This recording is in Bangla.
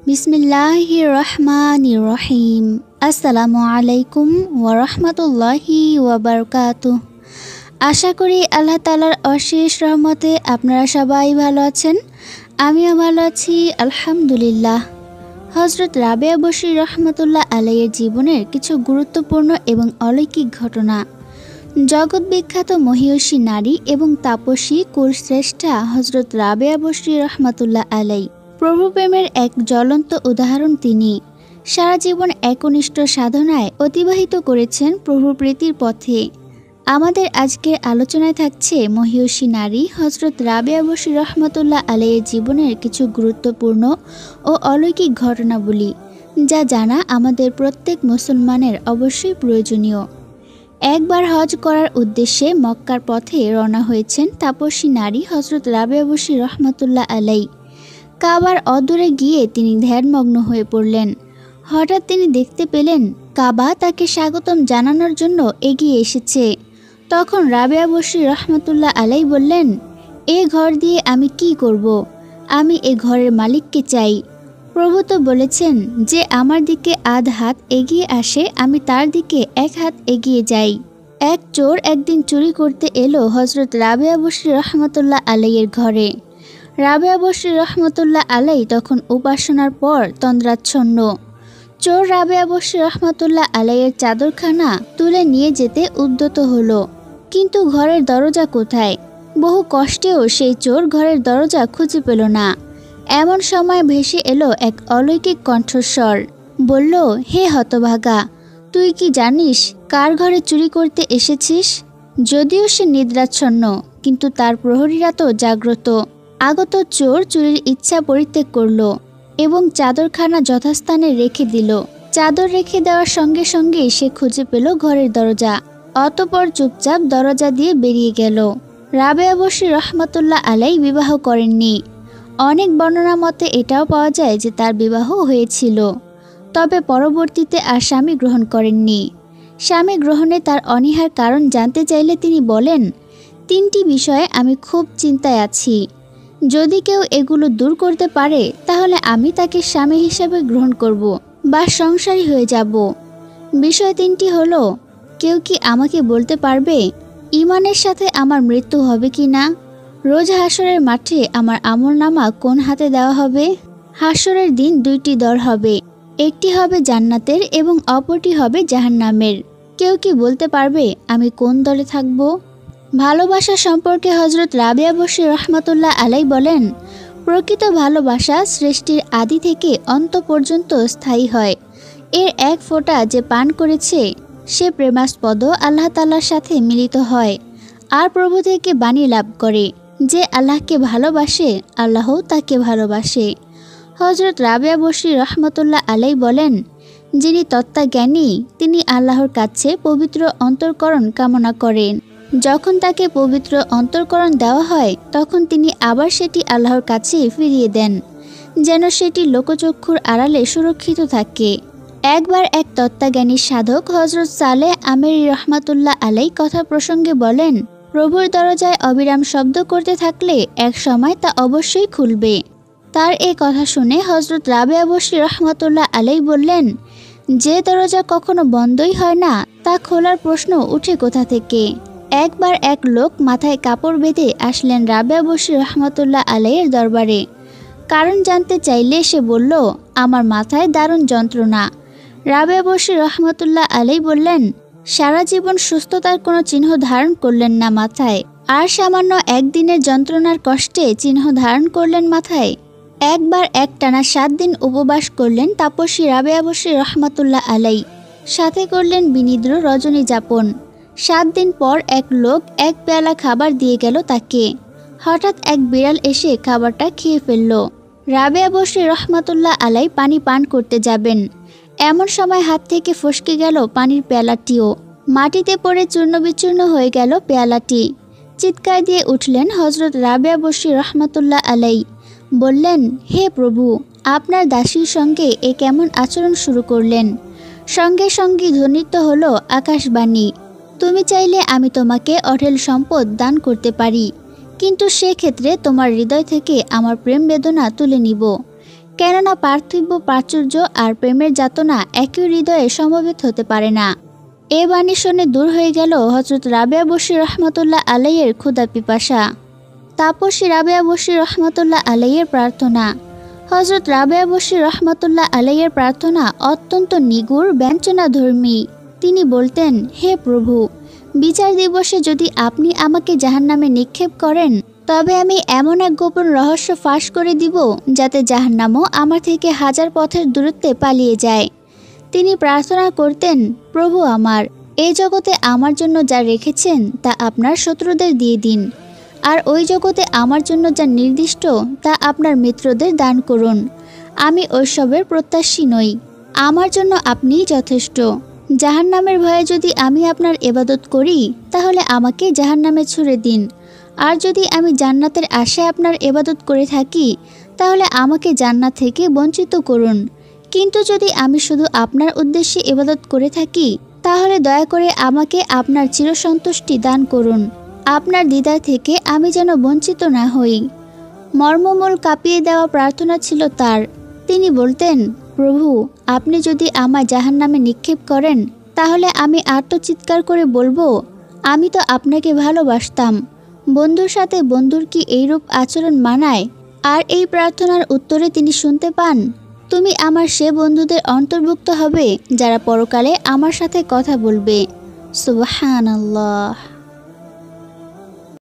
বিসমিল্লাহির রহমানির রহিম। আসসালামু আলাইকুম ওয়া রাহমাতুল্লাহি ওয়া বারাকাতুহু। আশা করি আল্লাহ তাআলার অশেষ রহমতে আপনারা সবাই ভালো আছেন। আমিও ভালো আছি আলহামদুলিল্লাহ। হযরত রাবেয়া বশরী রহমাতুল্লাহ আলাইহির জীবনের কিছু গুরুত্বপূর্ণ এবং অলৌকিক ঘটনা। জগৎ বিখ্যাত মহিয়সী নারী এবং তাপসী কুলশ্রেষ্ঠা হযরত রাবেয়া বশরী রহমাতুল্লাহ আলাইহি প্রভু প্রেমের এক জ্বলন্ত উদাহরণ। তিনি সারা জীবন একনিষ্ঠ সাধনায় অতিবাহিত করেছেন প্রভুর প্রীতির পথে। আমাদের আজকের আলোচনায় থাকছে মহিয়সী নারী হযরত রাবেয়া বশরী রহমাতুল্লাহ আলাইহির জীবনের কিছু গুরুত্বপূর্ণ ও অলৌকিক ঘটনাবলী, যা জানা আমাদের প্রত্যেক মুসলমানের অবশ্যই প্রয়োজনীয়। একবার হজ করার উদ্দেশ্যে মক্কার পথে রওনা হয়েছেন তাপসী নারী হযরত রাবেয়া বশরী রহমাতুল্লাহ আলাইহি। কাবার অদূরে গিয়ে তিনি ধ্যানমগ্ন হয়ে পড়লেন। হঠাৎ তিনি দেখতে পেলেন কাবা তাকে স্বাগতম জানানোর জন্য এগিয়ে এসেছে। তখন রাবেয়া বশরী রহমাতুল্লাহ আলাইহি বললেন, এ ঘর দিয়ে আমি কি করব? আমি এ ঘরের মালিককে চাই। প্রভু তো বলেছেন, যে আমার দিকে আধ হাত এগিয়ে আসে আমি তার দিকে এক হাত এগিয়ে যাই। এক চোর একদিন চুরি করতে এলো হযরত রাবেয়া বশরী রহমাতুল্লাহ আলাইহির ঘরে। রাবেয়া বশরী রহমাতুল্লাহ আলাইহি তখন উপাসনার পর তন্দ্রাচ্ছন্ন। চোর রাবেয়া বশরী রহমাতুল্লাহ আলাইহির চাদরখানা তুলে নিয়ে যেতে উদ্যত হলো, কিন্তু ঘরের দরজা কোথায়? বহু কষ্টেও সেই চোর ঘরের দরজা খুঁজে পেল না। এমন সময় ভেসে এলো এক অলৌকিক কণ্ঠস্বর, বলল, হে হতভাগা, তুই কি জানিস কার ঘরে চুরি করতে এসেছিস? যদিও সে নিদ্রাচ্ছন্ন, কিন্তু তার প্রহরীরা তো জাগ্রত। আগত চোর চুরির ইচ্ছা পরিত্যাগ করল এবং চাদরখানা যথাস্থানে রেখে দিল। চাদর রেখে দেওয়ার সঙ্গে সঙ্গেই সে খুঁজে পেল ঘরের দরজা। অতঃপর চুপচাপ দরজা দিয়ে বেরিয়ে গেল। রাবেয়া বশরী রহমাতুল্লাহ আলাইহি বিবাহ করেননি। অনেক বর্ণনা মতে এটাও পাওয়া যায় যে তার বিবাহ হয়েছিল, তবে পরবর্তীতে আর স্বামী গ্রহণ করেননি। স্বামী গ্রহণে তার অনীহার কারণ জানতে চাইলে তিনি বলেন, 3টি বিষয়ে আমি খুব চিন্তায় আছি। যদি কেউ এগুলো দূর করতে পারে তাহলে আমি তাকে স্বামী হিসাবে গ্রহণ করব বা সংসারী হয়ে যাব। বিষয় 3টি হলো, কেউ কি আমাকে বলতে পারবে ঈমানের সাথে আমার মৃত্যু হবে কি না? রোজ হাসরের মাঠে আমার আমলনামা কোন হাতে দেওয়া হবে? হাসরের দিন 2টি দল হবে, একটি হবে জান্নাতের এবং অপরটি হবে জাহান্নামের। কেউ কি বলতে পারবে আমি কোন দলে থাকব? ভালোবাসা সম্পর্কে হযরত রাবেয়া বশরী রহমাতুল্লাহ আলাইহি বলেন, প্রকৃত ভালোবাসা সৃষ্টির আদি থেকে অন্ত পর্যন্ত স্থায়ী হয়। এর এক ফোঁটা যে পান করেছে সে প্রেমাস্পদ আল্লাহ তাআলার সাথে মিলিত হয় আর প্রভু থেকে বাণী লাভ করে। যে আল্লাহকে ভালোবাসে আল্লাহও তাকে ভালোবাসে। হযরত রাবেয়া বশরী রহমাতুল্লাহ আলাইহি বলেন, যিনি তত্ত্বজ্ঞানী তিনি আল্লাহর কাছে পবিত্র অন্তর্করণ কামনা করেন। যখন তাকে পবিত্র অন্তর্করণ দেওয়া হয় তখন তিনি আবার সেটি আল্লাহর কাছে ফিরিয়ে দেন, যেন সেটি লোকচক্ষুর আড়ালে সুরক্ষিত থাকে। একবার এক তত্ত্বজ্ঞানী সাধক হযরত সালেহ আমেরি রহমাতুল্লাহ আলাইহি কথা প্রসঙ্গে বলেন, প্রভুর দরজায় অবিরাম শব্দ করতে থাকলে এক সময় তা অবশ্যই খুলবে। তার এই কথা শুনে হযরত রাবেয়া বশরী রহমাতুল্লাহ আলাইহি বললেন, যে দরজা কখনো বন্ধই হয় না তা খোলার প্রশ্ন উঠে কোথা থেকে? একবার এক লোক মাথায় কাপড় বেঁধে আসলেন রাবেয়া বশরী রহমাতুল্লাহ আলাইহির দরবারে। কারণ জানতে চাইলে সে বলল, আমার মাথায় দারুণ যন্ত্রণা। রাবেয়া বশরী রহমাতুল্লাহ আলাইহি বললেন, সারা জীবন সুস্থতার কোনো চিহ্ন ধারণ করলেন না মাথায়, আর সামান্য একদিনের যন্ত্রণার কষ্টে চিহ্ন ধারণ করলেন মাথায়? একবার একটানা 7 দিন উপবাস করলেন তাপসী রাবেয়া বশরী রহমাতুল্লাহ আলাইহি, সাথে করলেন বিনিদ্র রজনী যাপন। 7 দিন পর এক লোক এক পেয়ালা খাবার দিয়ে গেল তাকে। হঠাৎ এক বিড়াল এসে খাবারটা খেয়ে ফেলল। রাবেয়া বশরী রহমাতুল্লাহ আলাইহি পানি পান করতে যাবেন, এমন সময় হাত থেকে ফসকে গেল পানির পেয়ালাটিও। মাটিতে পড়ে চূর্ণ বিচূর্ণ হয়ে গেল পেয়ালাটি। চিৎকার দিয়ে উঠলেন হযরত রাবেয়া বশরী রহমাতুল্লাহ আলাইহি, বললেন, হে প্রভু, আপনার দাসীর সঙ্গে এ কেমন আচরণ শুরু করলেন? সঙ্গে সঙ্গে ধ্বনিত হলো আকাশবাণী, তুমি চাইলে আমি তোমাকে অঢেল সম্পদ দান করতে পারি, কিন্তু সেক্ষেত্রে তোমার হৃদয় থেকে আমার প্রেম বেদনা তুলে নিব। কেননা পার্থিব প্রাচুর্য আর প্রেমের যাতনা একই হৃদয়ে সমবেত হতে পারে না। এ বাণী শুনে দূর হয়ে গেল হযরত রাবেয়া বসরী রহমতুল্লাহ আলাইয়ের ক্ষুধা পিপাসা। তাপসী রাবেয়া বসরী রহমতুল্লাহ আলাইয়ের প্রার্থনা। হযরত রাবেয়া বসরী রহমতুল্লাহ আলাইয়ের প্রার্থনা অত্যন্ত নিগুড় ব্যঞ্জনাধর্মী। তিনি বলতেন, হে প্রভু, বিচার দিবসে যদি আপনি আমাকে জাহান্নামে নিক্ষেপ করেন, তবে আমি এমন এক গোপন রহস্য ফাঁস করে দিব যাতে জাহান্নামও আমার থেকে 1000 পথের দূরত্বে পালিয়ে যায়। তিনি প্রার্থনা করতেন, প্রভু আমার, এই জগতে আমার জন্য যা রেখেছেন তা আপনার শত্রুদের দিয়ে দিন, আর ওই জগতে আমার জন্য যা নির্দিষ্ট তা আপনার মিত্রদের দান করুন। আমি ঐসবের প্রত্যাশী নই, আমার জন্য আপনিই যথেষ্ট। জাহান্নামের ভয়ে যদি আমি আপনার ইবাদত করি, তাহলে আমাকে জাহান্নামে ছুড়ে দিন, আর যদি আমি জান্নাতের আশায় আপনার ইবাদত করে থাকি, তাহলে আমাকে জান্নাত থেকে বঞ্চিত করুন। কিন্তু যদি আমি শুধু আপনার উদ্দেশ্যে ইবাদত করে থাকি, তাহলে দয়া করে আমাকে আপনার চিরসন্তুষ্টি দান করুন। আপনার দিদার থেকে আমি যেন বঞ্চিত না হই। মর্মমূল কাঁপিয়ে দেওয়া প্রার্থনা ছিল তার। তিনি বলতেন, প্রভু, আপনি যদি আমায় জাহান্নামে নিক্ষেপ করেন, তাহলে আমি আর্তচিৎকার করে বলবো, আমি তো আপনাকে ভালোবাসতাম। বন্ধুর সাথে বন্ধুর কি এইরূপ আচরণ মানায়? আর এই প্রার্থনার উত্তরে তিনি শুনতে পান, তুমি আমার সে বন্ধুদের অন্তর্ভুক্ত হবে যারা পরকালে আমার সাথে কথা বলবে। সুবহানাল্লাহ।